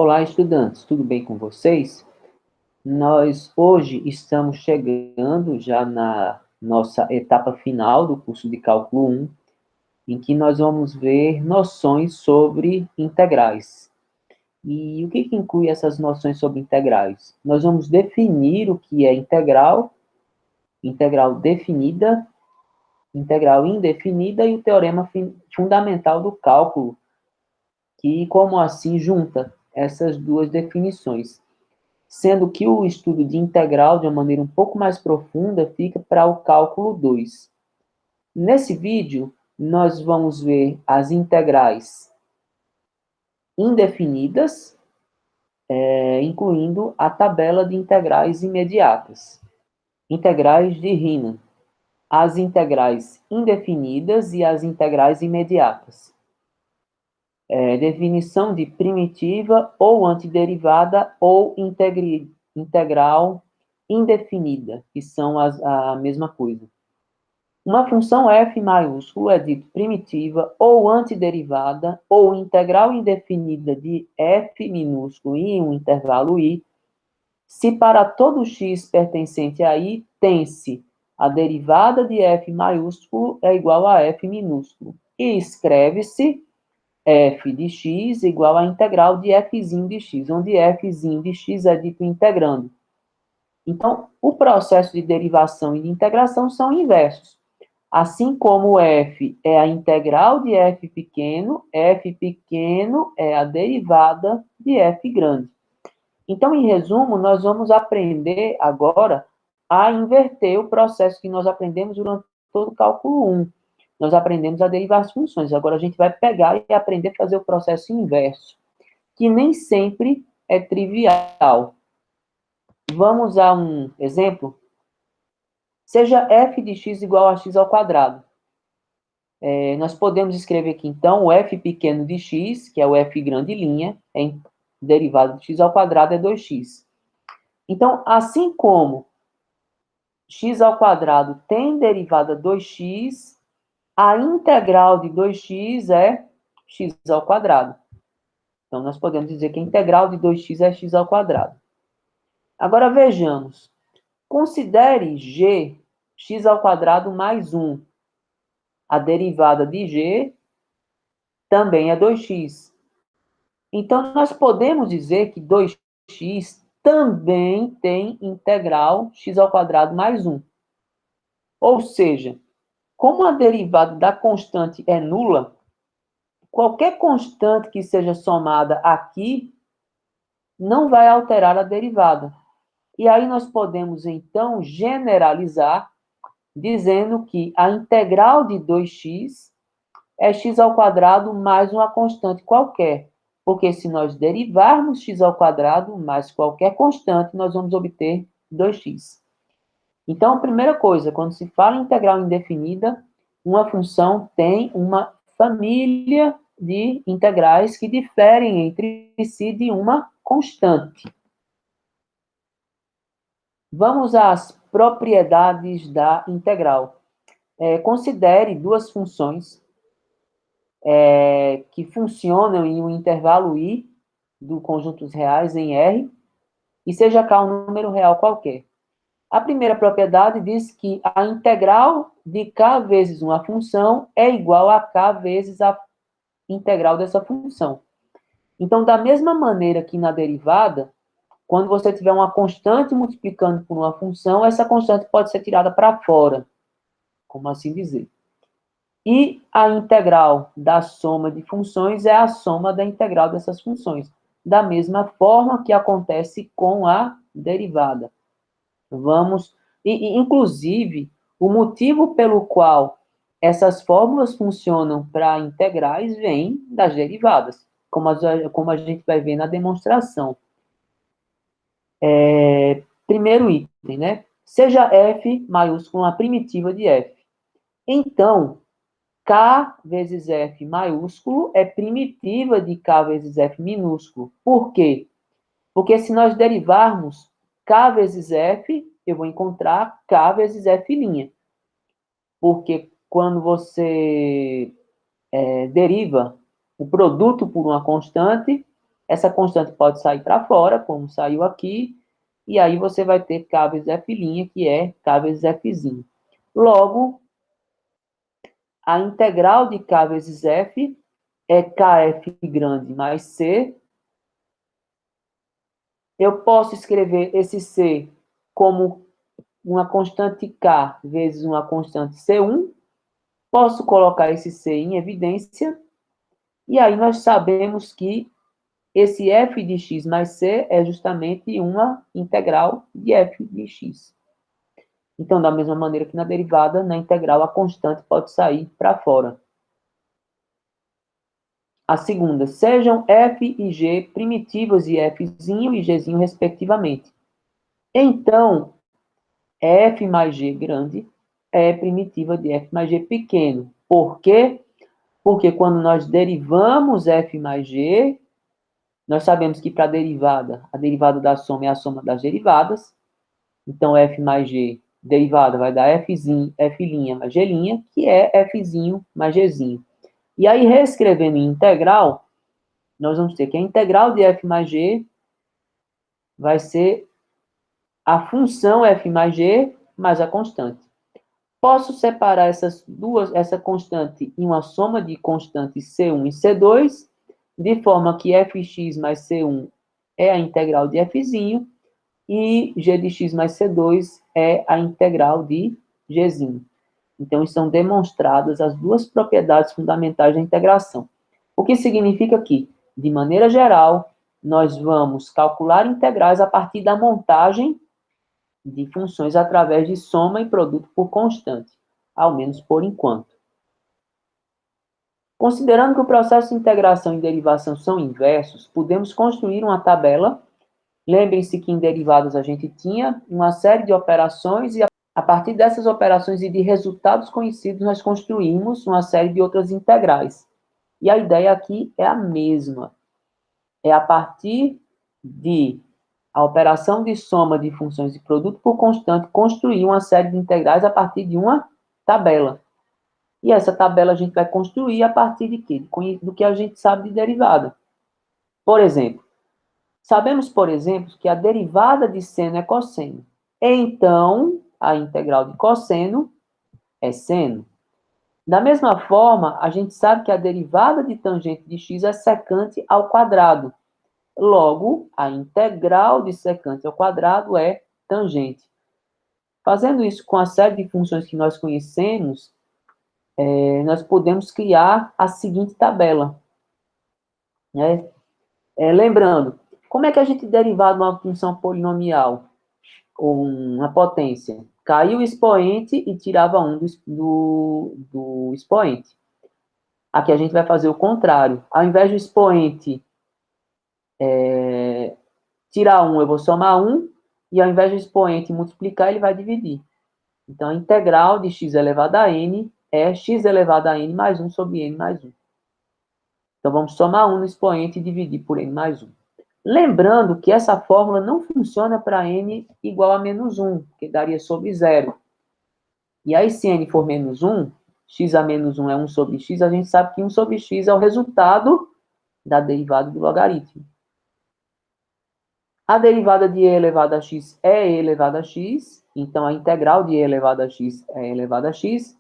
Olá, estudantes, tudo bem com vocês? Nós hoje estamos chegando já na nossa etapa final do curso de Cálculo 1, em que nós vamos ver noções sobre integrais. E o que inclui essas noções sobre integrais? Nós vamos definir o que é integral, integral definida, integral indefinida e o teorema fundamental do cálculo, que, como assim, junta essas duas definições. Sendo que o estudo de integral, de uma maneira um pouco mais profunda, fica para o cálculo 2. Nesse vídeo, nós vamos ver as integrais indefinidas, incluindo a tabela de integrais imediatas. Integrais de Riemann, as integrais indefinidas e as integrais imediatas. Definição de primitiva ou antiderivada ou integral indefinida, que são a mesma coisa. Uma função f maiúsculo é dito primitiva ou antiderivada ou integral indefinida de f minúsculo em um intervalo i, se para todo x pertencente a i tem-se a derivada de f maiúsculo é igual a f minúsculo, e escreve-se f de x igual à integral de fzinho de x, onde fzinho de x é dito integrando. Então, o processo de derivação e de integração são inversos. Assim como f é a integral de f pequeno é a derivada de f grande. Então, em resumo, nós vamos aprender agora a inverter o processo que nós aprendemos durante todo o cálculo 1. Nós aprendemos a derivar as funções. Agora a gente vai pegar e aprender a fazer o processo inverso, que nem sempre é trivial. Vamos a um exemplo? Seja f de x igual a x ao quadrado. Nós podemos escrever aqui, então, o f pequeno de x, que é o f grande linha, derivado de x ao quadrado é 2x. Então, assim como x ao quadrado tem derivada 2x, a integral de 2x é x ao quadrado. Então, nós podemos dizer que a integral de 2x é x ao quadrado. Agora, vejamos. Considere g x ao quadrado mais 1. A derivada de g também é 2x. Então, nós podemos dizer que 2x também tem integral x ao quadrado mais 1. Ou seja, como a derivada da constante é nula, qualquer constante que seja somada aqui não vai alterar a derivada. E aí nós podemos, então, generalizar, dizendo que a integral de 2x é x ao quadrado mais uma constante qualquer. Porque se nós derivarmos x ao quadrado mais qualquer constante, nós vamos obter 2x. Então, a primeira coisa, quando se fala em integral indefinida, uma função tem uma família de integrais que diferem entre si de uma constante. Vamos às propriedades da integral. Considere duas funções que funcionam em um intervalo i do conjunto dos reais em R, e seja K um número real qualquer. A primeira propriedade diz que a integral de K vezes uma função é igual a K vezes a integral dessa função. Então, da mesma maneira que na derivada, quando você tiver uma constante multiplicando por uma função, essa constante pode ser tirada para fora, como assim dizer. E a integral da soma de funções é a soma da integral dessas funções, da mesma forma que acontece com a derivada. Inclusive, o motivo pelo qual essas fórmulas funcionam para integrais vem das derivadas, como a gente vai ver na demonstração. Primeiro item, né? Seja f maiúsculo uma primitiva de f. Então, K vezes F maiúsculo é primitiva de K vezes F minúsculo. Por quê? Porque se nós derivarmos K vezes F, eu vou encontrar K vezes F'. Porque quando você deriva o produto por uma constante, essa constante pode sair para fora, como saiu aqui, e aí você vai ter K vezes F', que é K vezes F'zinho. Logo, a integral de K vezes F é KF grande mais C. Eu posso escrever esse C como uma constante K vezes uma constante C1. Posso colocar esse C em evidência. E aí nós sabemos que esse f de x mais c é justamente uma integral de f de x. Então, da mesma maneira que na derivada, na integral, a constante pode sair para fora. A segunda, sejam f e g primitivas de fzinho e gzinho, respectivamente. Então, f mais g grande é primitiva de f mais g pequeno. Por quê? Porque quando nós derivamos f mais g, nós sabemos que para a derivada da soma é a soma das derivadas. Então, f mais g, derivada, vai dar fzinho, f' mais g', que é fzinho mais gzinho. E aí, reescrevendo em integral, nós vamos ter que a integral de f mais g vai ser a função f mais g mais a constante. Posso separar essa constante em uma soma de constantes C1 e C2, de forma que fx mais C1 é a integral de fzinho, e g de x mais C2 é a integral de gzinho. Então, estão demonstradas as duas propriedades fundamentais da integração. O que significa que, de maneira geral, nós vamos calcular integrais a partir da montagem de funções através de soma e produto por constante, ao menos por enquanto. Considerando que o processo de integração e derivação são inversos, podemos construir uma tabela. Lembrem-se que em derivadas a gente tinha uma série de operações e a partir dessas operações e de resultados conhecidos nós construímos uma série de outras integrais. E a ideia aqui é a mesma. É a partir de a operação de soma de funções de produto por constante construir uma série de integrais a partir de uma tabela. E essa tabela a gente vai construir a partir de quê? Do que a gente sabe de derivada. Por exemplo, sabemos, por exemplo, que a derivada de seno é cosseno. Então, a integral de cosseno é seno. Da mesma forma, a gente sabe que a derivada de tangente de x é secante ao quadrado. Logo, a integral de secante ao quadrado é tangente. Fazendo isso com a série de funções que nós conhecemos, nós podemos criar a seguinte tabela. Né? Lembrando, como é que a gente deriva uma função polinomial ou uma potência? Caiu o expoente e tirava um do expoente. Aqui a gente vai fazer o contrário. Ao invés do expoente tirar um, eu vou somar um, e ao invés do expoente multiplicar, ele vai dividir. Então, a integral de x elevado a n é x elevado a n mais 1 sobre n mais 1. Então, vamos somar 1 no expoente e dividir por n mais 1. Lembrando que essa fórmula não funciona para n igual a menos 1, que daria sobre 0. E aí, se n for menos 1, x a menos 1 é 1 sobre x, a gente sabe que 1 sobre x é o resultado da derivada do logaritmo. A derivada de e elevado a x é e elevado a x, então a integral de e elevado a x é e elevado a x.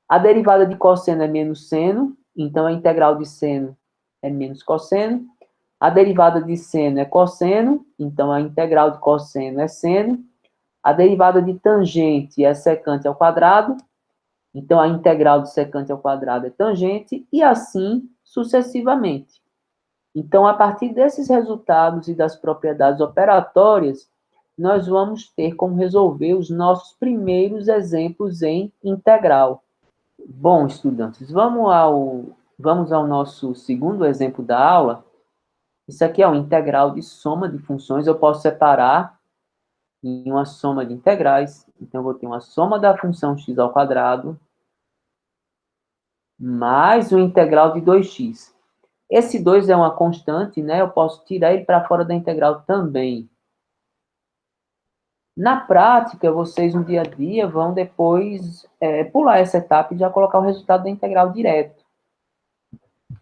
A derivada de cosseno é menos seno, então a integral de seno é menos cosseno. A derivada de seno é cosseno, então a integral de cosseno é seno. A derivada de tangente é secante ao quadrado, então a integral de secante ao quadrado é tangente, e assim sucessivamente. Então, a partir desses resultados e das propriedades operatórias, nós vamos ter como resolver os nossos primeiros exemplos em integral. Bom, estudantes, vamos ao nosso segundo exemplo da aula. Isso aqui é um integral de soma de funções. Eu posso separar em uma soma de integrais. Então, eu vou ter uma soma da função x ao quadrado mais o integral de 2x. Esse 2 é uma constante, né? Eu posso tirar ele para fora da integral também. Na prática, vocês no dia a dia vão depois pular essa etapa e já colocar o resultado da integral direto.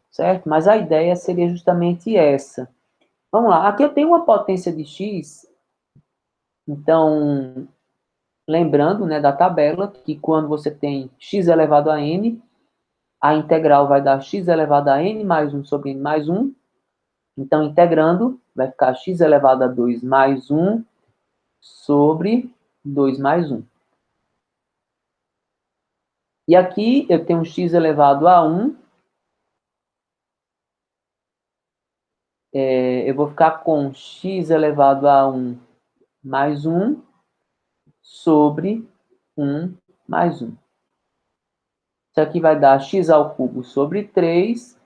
Certo? Mas a ideia seria justamente essa. Vamos lá, aqui eu tenho uma potência de x, então, lembrando, né, da tabela, que quando você tem x elevado a n, a integral vai dar x elevado a n mais 1 sobre n mais 1. Então, integrando, vai ficar x elevado a 2 mais 1 sobre 2 mais 1. E aqui eu tenho x elevado a 1. Eu vou ficar com x elevado a 1 mais 1 sobre 1 mais 1. Isso aqui vai dar x ao cubo sobre 3.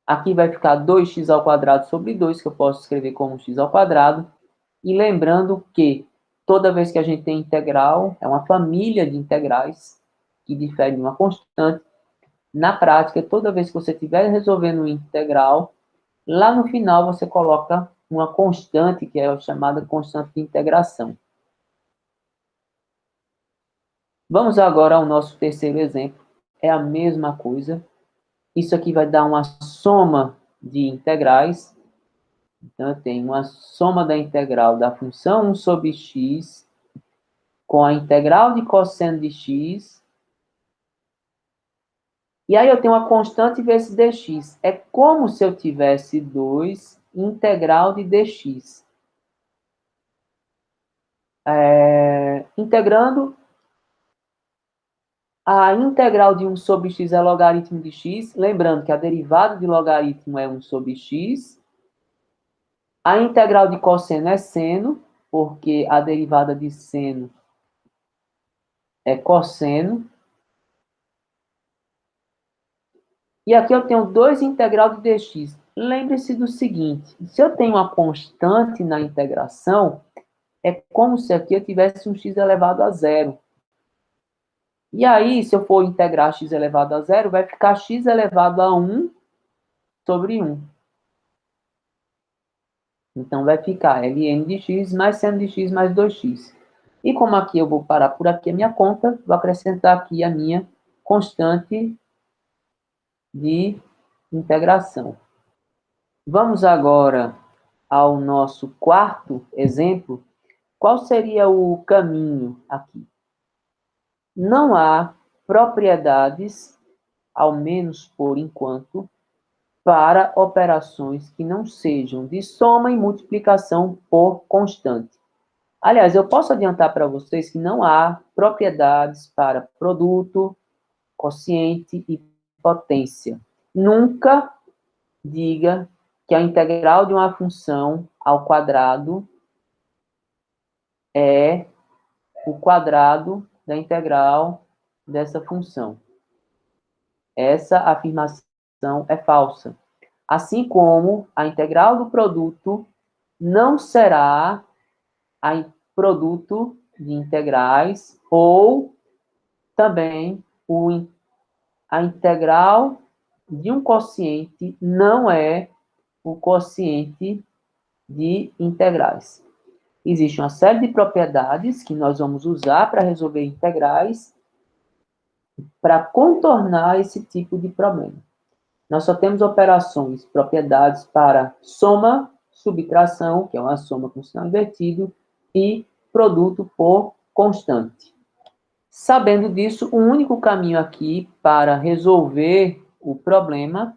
Aqui vai ficar 2x ao quadrado sobre 2, que eu posso escrever como x ao quadrado. E lembrando que toda vez que a gente tem integral, é uma família de integrais que difere de uma constante. Na prática, toda vez que você estiver resolvendo uma integral, lá no final você coloca uma constante, que é a chamada constante de integração. Vamos agora ao nosso terceiro exemplo. É a mesma coisa. Isso aqui vai dar uma soma de integrais. Então, eu tenho uma soma da integral da função 1 sobre x com a integral de cosseno de x. E aí eu tenho uma constante vezes dx. É como se eu tivesse 2 integral de dx. Integrando, a integral de 1 sobre x é logaritmo de x. Lembrando que a derivada de logaritmo é 1 sobre x. A integral de cosseno é seno, porque a derivada de seno é cosseno. E aqui eu tenho 2 integral de dx. Lembre-se do seguinte, se eu tenho uma constante na integração, é como se aqui eu tivesse um x elevado a zero. E aí, se eu for integrar x elevado a zero, vai ficar x elevado a 1 sobre 1. Então, vai ficar ln de x mais seno de x mais 2x. E como aqui eu vou parar por aqui a minha conta, vou acrescentar aqui a minha constante de integração. Vamos agora ao nosso quarto exemplo. Qual seria o caminho aqui? Não há propriedades, ao menos por enquanto, para operações que não sejam de soma e multiplicação por constante. Aliás, eu posso adiantar para vocês que não há propriedades para produto, quociente e potência. Nunca diga que a integral de uma função ao quadrado é o quadrado da integral dessa função. Essa afirmação é falsa. Assim como a integral do produto não será a produto de integrais ou também a integral de um quociente não é o quociente de integrais. Existe uma série de propriedades que nós vamos usar para resolver integrais para contornar esse tipo de problema. Nós só temos operações, propriedades para soma, subtração, que é uma soma com sinal invertido, e produto por constante. Sabendo disso, o único caminho aqui para resolver o problema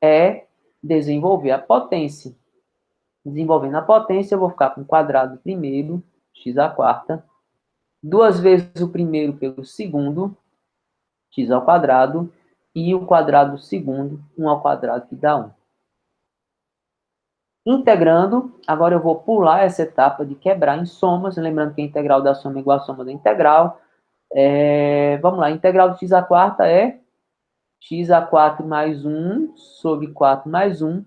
é desenvolver a potência. Desenvolvendo a potência, eu vou ficar com o quadrado do primeiro, x à quarta, 2 vezes o primeiro pelo segundo, x ao quadrado, e o quadrado do segundo, 1 ao quadrado, que dá 1. Integrando, agora eu vou pular essa etapa de quebrar em somas, lembrando que a integral da soma é igual à soma da integral. Vamos lá, a integral de x à quarta é x a 4 mais 1 sobre 4 mais 1.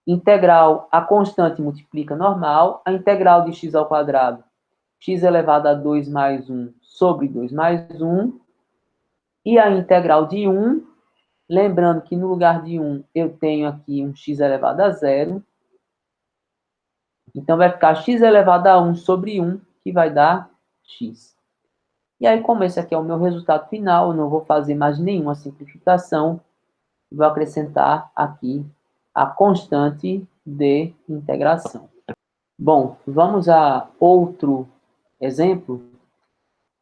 Integral, a constante multiplica normal. A integral de x ao quadrado, x elevado a 2 mais 1 sobre 2 mais 1. E a integral de 1, lembrando que no lugar de 1 eu tenho aqui um x elevado a 0. Então, vai ficar x elevado a 1 sobre 1, que vai dar x. E aí, como esse aqui é o meu resultado final, eu não vou fazer mais nenhuma simplificação. vou acrescentar aqui a constante de integração. Bom, vamos a outro exemplo.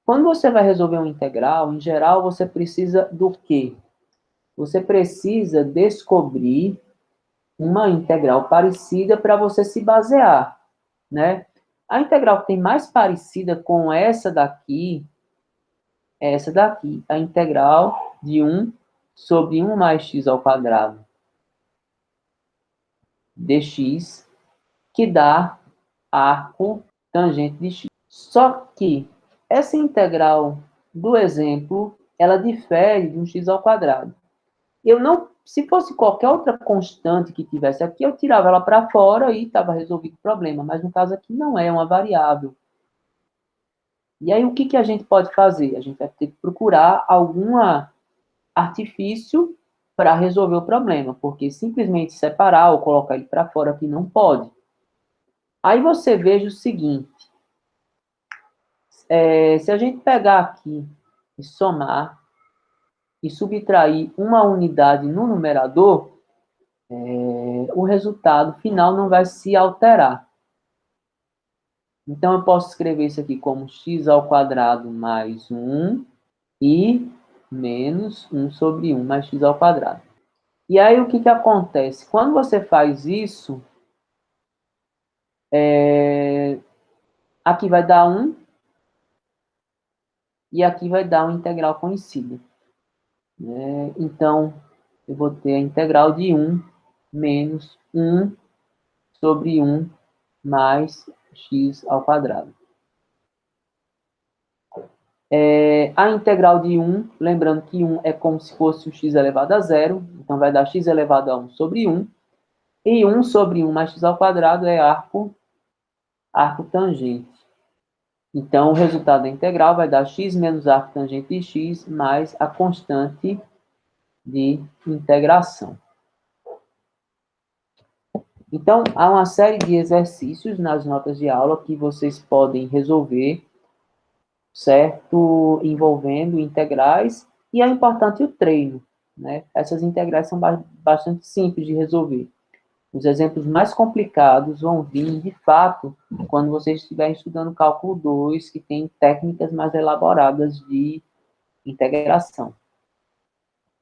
Quando você vai resolver um integral, em geral, você precisa do quê? Você precisa descobrir uma integral parecida para você se basear, né? A integral que tem mais parecida com essa daqui, é essa daqui, a integral de 1 sobre 1 mais x ao quadrado dx, que dá arco tangente de x. Só que essa integral do exemplo, ela difere de um x ao quadrado. Eu não, se fosse qualquer outra constante que tivesse aqui, eu tirava ela para fora e estava resolvido o problema. Mas no caso aqui não é uma variável. E aí o que a gente pode fazer? A gente vai ter que procurar algum artifício para resolver o problema, porque simplesmente separar ou colocar ele para fora aqui não pode. Aí você veja o seguinte, se a gente pegar aqui e somar e subtrair uma unidade no numerador, o resultado final não vai se alterar. Então, eu posso escrever isso aqui como x ao quadrado mais 1 e menos 1 sobre 1 mais x ao quadrado. E aí, o que acontece? Quando você faz isso, aqui vai dar 1 e aqui vai dar uma integral conhecida. Então, eu vou ter a integral de 1 menos 1 sobre 1 mais x ao quadrado. A integral de 1, lembrando que 1 é como se fosse o x elevado a 0, então vai dar x elevado a 1 sobre 1, e 1 sobre 1 mais x ao quadrado é arco tangente. Então, o resultado da integral vai dar x menos arco tangente de x mais a constante de integração. Então, há uma série de exercícios nas notas de aula que vocês podem resolver, certo? Envolvendo integrais, e é importante o treino, né? Essas integrais são bastante simples de resolver. Os exemplos mais complicados vão vir, de fato, quando vocês estiverem estudando cálculo 2, que tem técnicas mais elaboradas de integração.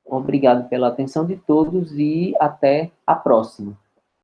Obrigado pela atenção de todos e até a próxima.